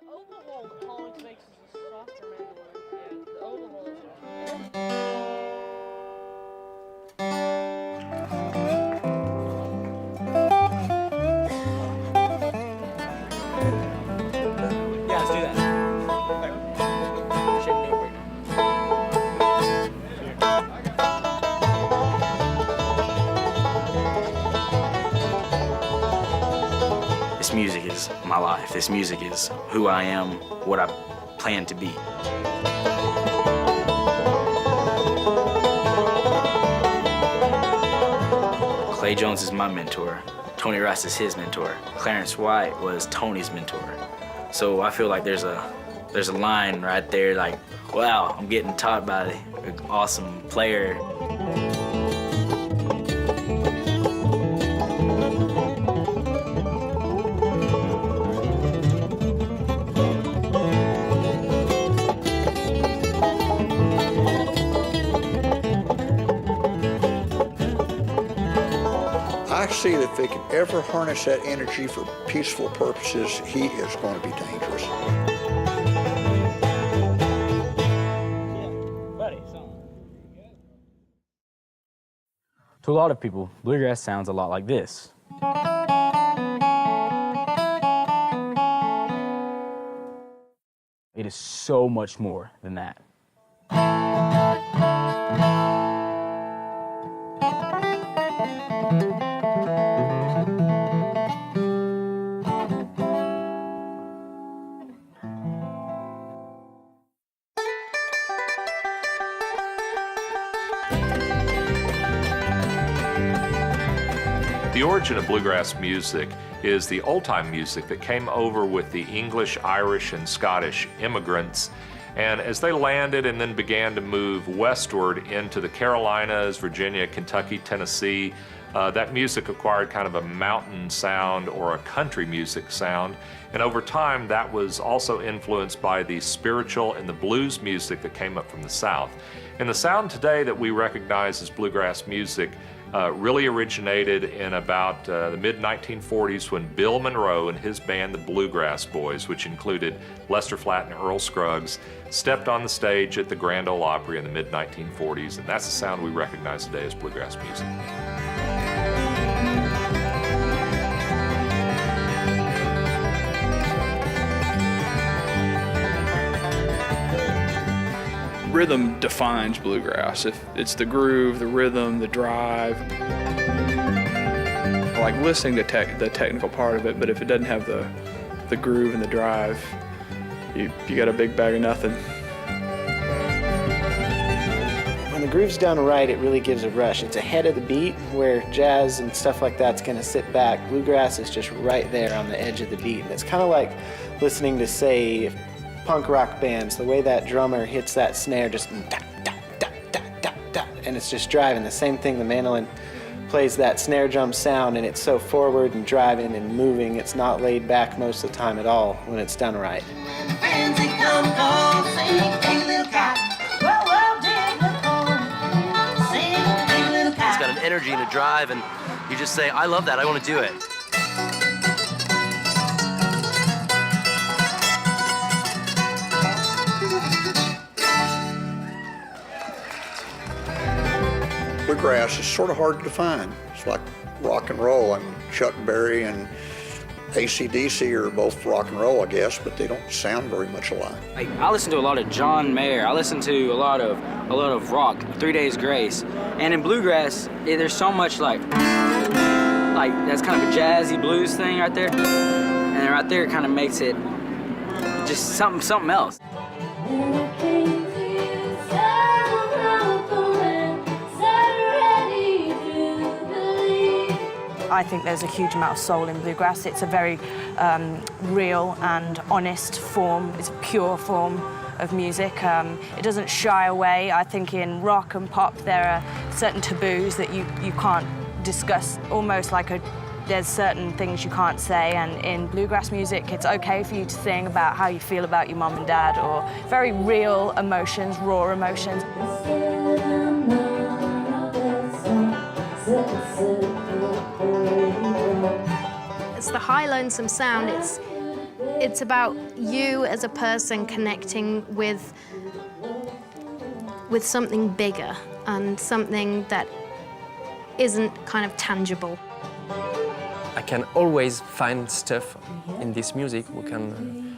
overhaul Hollis makes is a softer mandolin. Yeah, the overhaul is Yeah, let's do that. Shouldn't do it right now. This music is my life. This music is who I am, what I plan to be. Clay Jones is my mentor. Tony Rice is his mentor. Clarence White was Tony's mentor. So I feel like there's a line right there, like, wow, I'm getting taught by an awesome player. I see that if they can ever harness that energy for peaceful purposes, he is going to be dangerous. To a lot of people, bluegrass sounds a lot like this. It is so much more than that. The origin of bluegrass music is the old-time music that came over with the English, Irish, and Scottish immigrants. And as they landed and then began to move westward into the Carolinas, Virginia, Kentucky, Tennessee, that music acquired kind of a mountain sound or a country music sound. And over time, that was also influenced by the spiritual and the blues music that came up from the South. And the sound today that we recognize as bluegrass music really originated in about the mid-1940s when Bill Monroe and his band, the Bluegrass Boys, which included Lester Flatt and Earl Scruggs, stepped on the stage at the Grand Ole Opry in the mid-1940s, and that's the sound we recognize today as bluegrass music. Rhythm defines bluegrass. If it's the groove, the rhythm, the drive. I like listening to the technical part of it, but if it doesn't have the groove and the drive, you got a big bag of nothing. When the groove's done right, it really gives a rush. It's ahead of the beat, where jazz and stuff like that's going to sit back. Bluegrass is just right there on the edge of the beat. And it's kind of like listening to, say, punk rock bands. The way that drummer hits that snare, just da, da, da, da, da, da, and it's just driving. The same thing, the mandolin plays that snare drum sound, and it's so forward and driving and moving. It's not laid back most of the time at all when it's done right. It's got an energy and a drive, and you just say, I love that, I want to do it. Bluegrass is sort of hard to define. It's like rock and roll, and Chuck Berry and AC/DC are both rock and roll, I guess, but they don't sound very much alike. Like, I listen to a lot of John Mayer. I listen to a lot of rock, 3 Days Grace, and in bluegrass, there's so much like that's kind of a jazzy blues thing right there, and right there kind of makes it just something else. I think there's a huge amount of soul in bluegrass. It's a very real and honest form. It's a pure form of music. It doesn't shy away. I think in rock and pop there are certain taboos that you can't discuss, almost like there's certain things you can't say, and in bluegrass music it's okay for you to sing about how you feel about your mom and dad, or very real emotions, raw emotions. It's the high lonesome sound. It's about you as a person connecting with something bigger and something that isn't kind of tangible. I can always find stuff in this music we can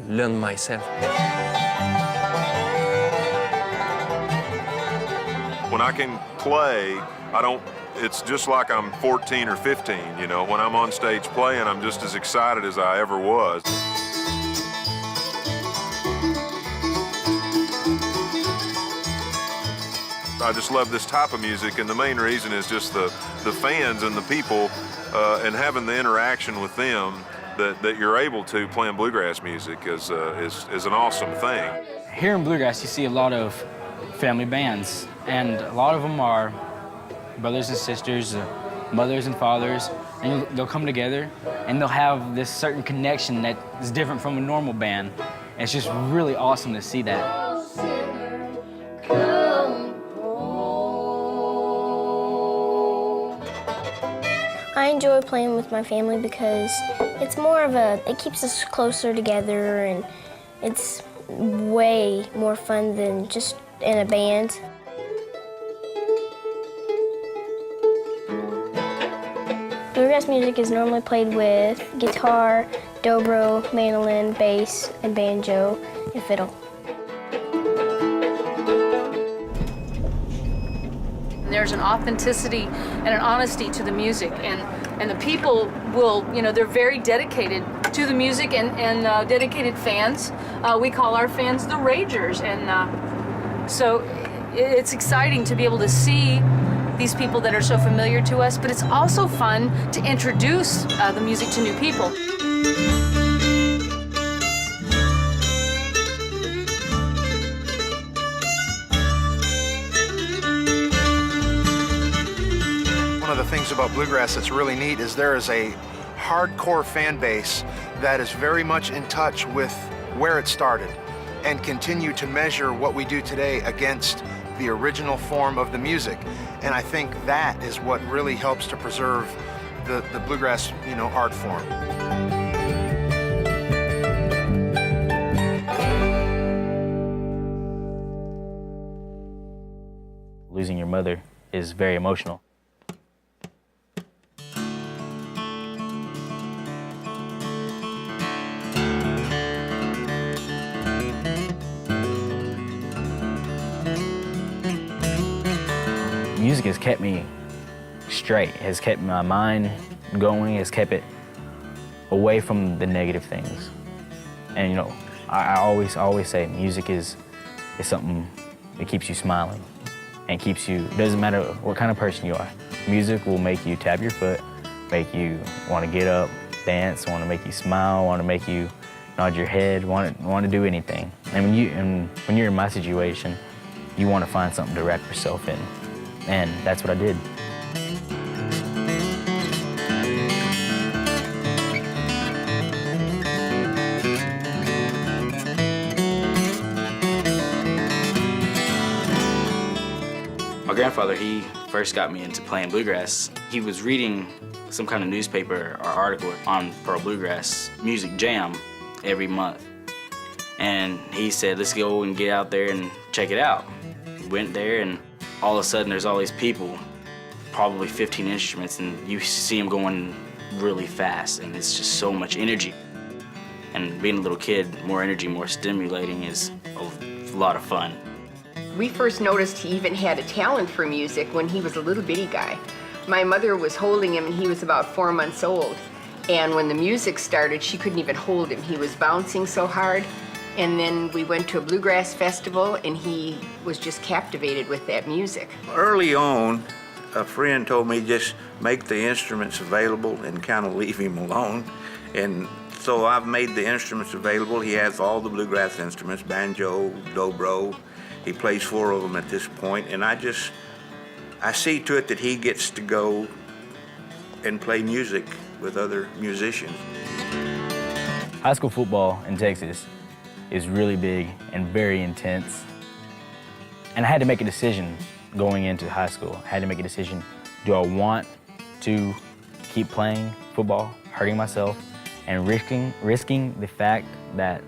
learn myself. When I can play, it's just like I'm 14 or 15, you know. When I'm on stage playing, I'm just as excited as I ever was. I just love this type of music, and the main reason is just the fans and the people and having the interaction with them that you're able to playing bluegrass music is an awesome thing. Here in bluegrass, you see a lot of family bands, and a lot of them are brothers and sisters, mothers and fathers, and they'll come together and they'll have this certain connection that is different from a normal band. And it's just really awesome to see that. I enjoy playing with my family because it's more of it keeps us closer together, and it's way more fun than just in a band. Bluegrass music is normally played with guitar, dobro, mandolin, bass, and banjo, and fiddle. There's an authenticity and an honesty to the music, and the people will, they're very dedicated to the music and dedicated fans. We call our fans the Ragers, and so it's exciting to be able to see these people that are so familiar to us, but it's also fun to introduce the music to new people. One of the things about bluegrass that's really neat is there is a hardcore fan base that is very much in touch with where it started and continue to measure what we do today against the original form of the music. And I think that is what really helps to preserve the bluegrass, art form. Losing your mother is very emotional. Music has kept me straight, has kept my mind going, has kept it away from the negative things. And I always say music is something that keeps you smiling and keeps you, doesn't matter what kind of person you are. Music will make you tap your foot, make you want to get up, dance, want to make you smile, want to make you nod your head, want to do anything. And when you're in my situation, you want to find something to wrap yourself in. And that's what I did. My grandfather, he first got me into playing bluegrass. He was reading some kind of newspaper or article on Pearl Bluegrass Music Jam every month. And he said, let's go and get out there and check it out. We went there, and all of a sudden there's all these people, probably 15 instruments, and you see them going really fast, and it's just so much energy. And being a little kid, more energy, more stimulating is a lot of fun. We first noticed he even had a talent for music when he was a little bitty guy. My mother was holding him and he was about 4 months old. And when the music started, she couldn't even hold him. He was bouncing so hard. And then we went to a bluegrass festival, and he was just captivated with that music. Early on, a friend told me just make the instruments available and kind of leave him alone. And so I've made the instruments available. He has all the bluegrass instruments, banjo, dobro. He plays 4 of them at this point. And I see to it that he gets to go and play music with other musicians. High school football in Texas is really big and very intense. And I had to make a decision going into high school. I had to make a decision, do I want to keep playing football, hurting myself, and risking the fact that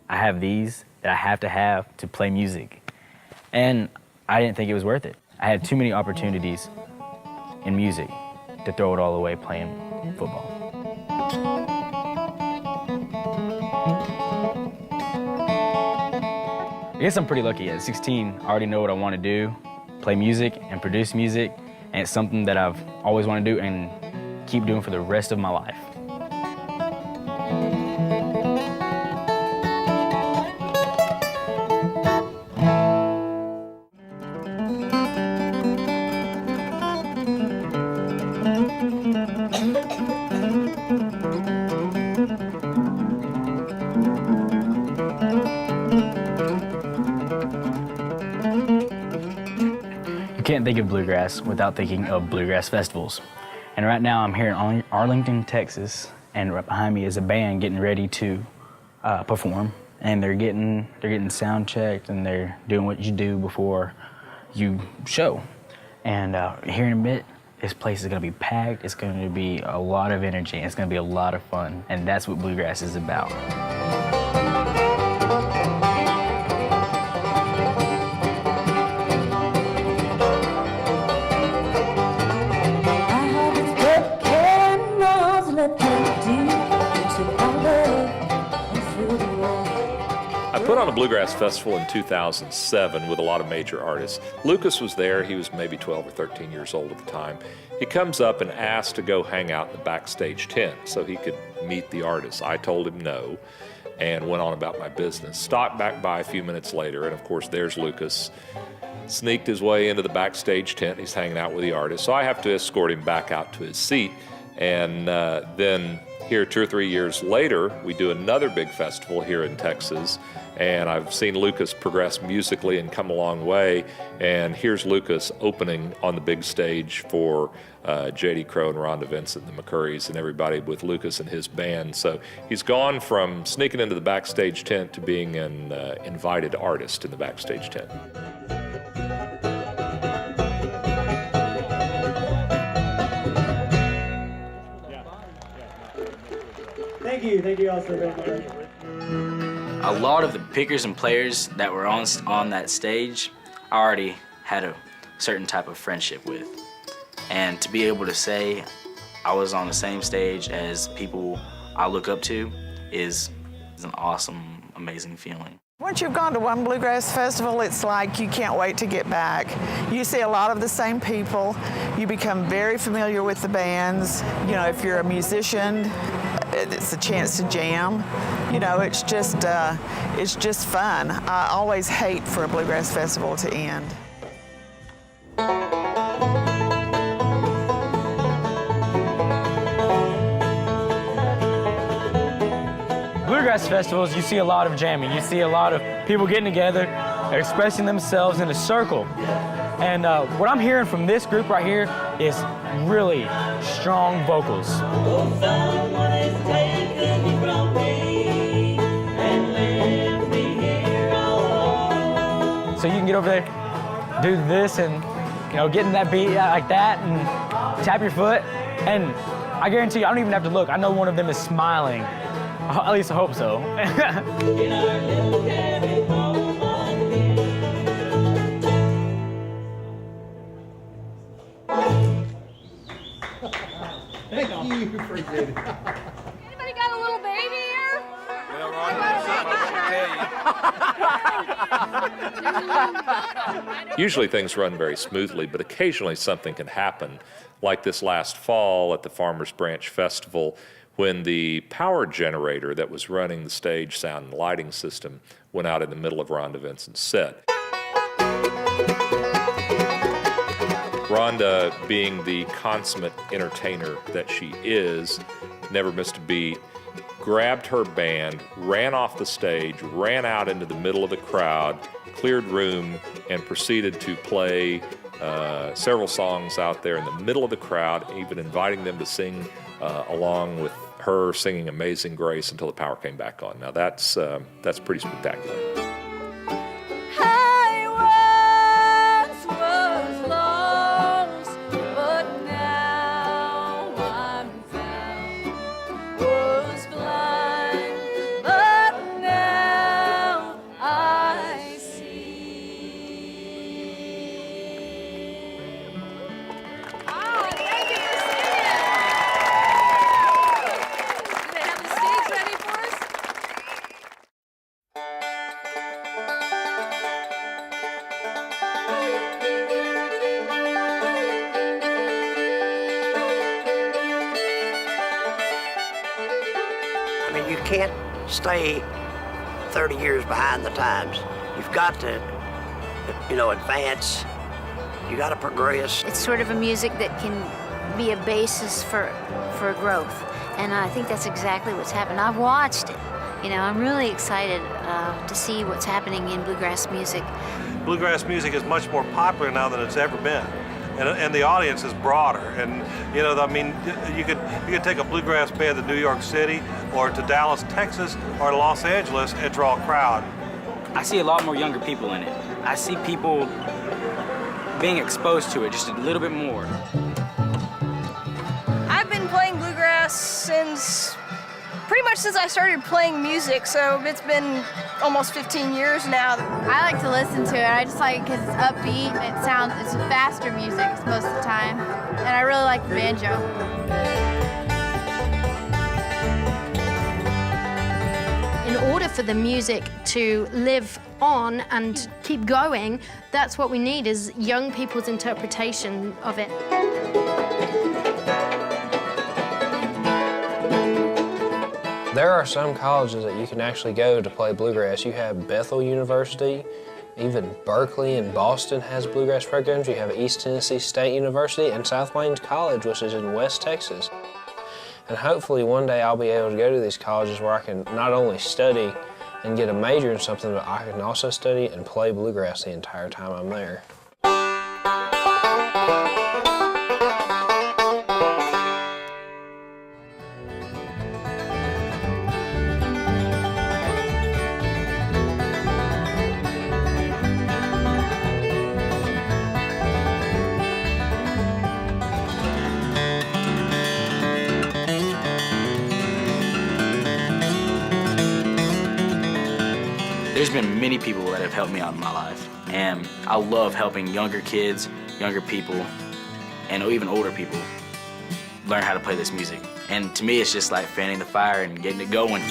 I have these that I have to play music. And I didn't think it was worth it. I had too many opportunities in music to throw it all away playing football. I guess I'm pretty lucky. At 16, I already know what I want to do, play music and produce music, and it's something that I've always wanted to do and keep doing for the rest of my life. You can't think of bluegrass without thinking of bluegrass festivals. And right now I'm here in Arlington, Texas, and right behind me is a band getting ready to perform. And they're getting sound checked, and they're doing what you do before you show. And here in a bit, this place is gonna be packed. It's gonna be a lot of energy. And it's gonna be a lot of fun, and that's what bluegrass is about. I put on a bluegrass festival in 2007 with a lot of major artists. Lucas was there. He was maybe 12 or 13 years old at the time. He comes up and asks to go hang out in the backstage tent so he could meet the artists. I told him no and went on about my business. Stopped back by a few minutes later, and of course there's Lucas. Sneaked his way into the backstage tent. He's hanging out with the artist. So I have to escort him back out to his seat. And then here 2 or 3 years later, we do another big festival here in Texas. And I've seen Lucas progress musically and come a long way. And here's Lucas opening on the big stage for J.D. Crowe and Rhonda Vincent and the McCurrys and everybody with Lucas and his band. So he's gone from sneaking into the backstage tent to being an invited artist in the backstage tent. Thank you all so very much. A lot of the pickers and players that were on that stage, I already had a certain type of friendship with. And to be able to say I was on the same stage as people I look up to is an awesome, amazing feeling. Once you've gone to one bluegrass festival, it's like you can't wait to get back. You see a lot of the same people. You become very familiar with the bands. You know, if you're a musician, it's a chance to jam. You know, it's just fun. I always hate for a bluegrass festival to end. Bluegrass festivals, you see a lot of jamming. You see a lot of people getting together, expressing themselves in a circle. And what I'm hearing from this group right here is really strong vocals. So you can get over there, do this, and get in that beat like that, and tap your foot. And I guarantee you, I don't even have to look. I know one of them is smiling. At least I hope so. Thank you, appreciate it. Anybody got a little baby here? Well, Ron, Usually things run very smoothly, but occasionally something can happen, like this last fall at the Farmers Branch Festival, when the power generator that was running the stage sound and lighting system went out in the middle of Rhonda Vincent's set. Rhonda, being the consummate entertainer that she is, never missed a beat, grabbed her band, ran off the stage, ran out into the middle of the crowd, cleared room, and proceeded to play several songs out there in the middle of the crowd, even inviting them to sing along with her singing Amazing Grace until the power came back on. Now that's pretty spectacular. But now I'm found. mean, you can't stay 30 years behind the times. You've got to, you know, advance. You got to progress. It's sort of a music that can be a basis for growth, and I think that's exactly what's happened. I've watched it. You know, I'm really excited to see what's happening in bluegrass music. Bluegrass music is much more popular now than it's ever been. And the audience is broader. And, you know, I mean, you could take a bluegrass band to New York City or to Dallas, Texas, or Los Angeles and draw a crowd. I see a lot more younger people in it. I see people being exposed to it just a little bit more. I've been playing bluegrass pretty much since I started playing music, so it's been almost 15 years now. I like to listen to it. I just like it because it's upbeat. It's faster music most of the time, and I really like the banjo. In order for the music to live on and keep going, that's what we need is young people's interpretation of it. There are some colleges that you can actually go to play bluegrass. You have Bethel University, even Berkeley and Boston has bluegrass programs. You have East Tennessee State University and South Plains College, which is in West Texas. And hopefully one day I'll be able to go to these colleges where I can not only study and get a major in something, but I can also study and play bluegrass the entire time I'm there. There's been many people that have helped me out in my life, and I love helping younger kids, younger people, and even older people learn how to play this music. And to me, it's just like fanning the fire and getting it going.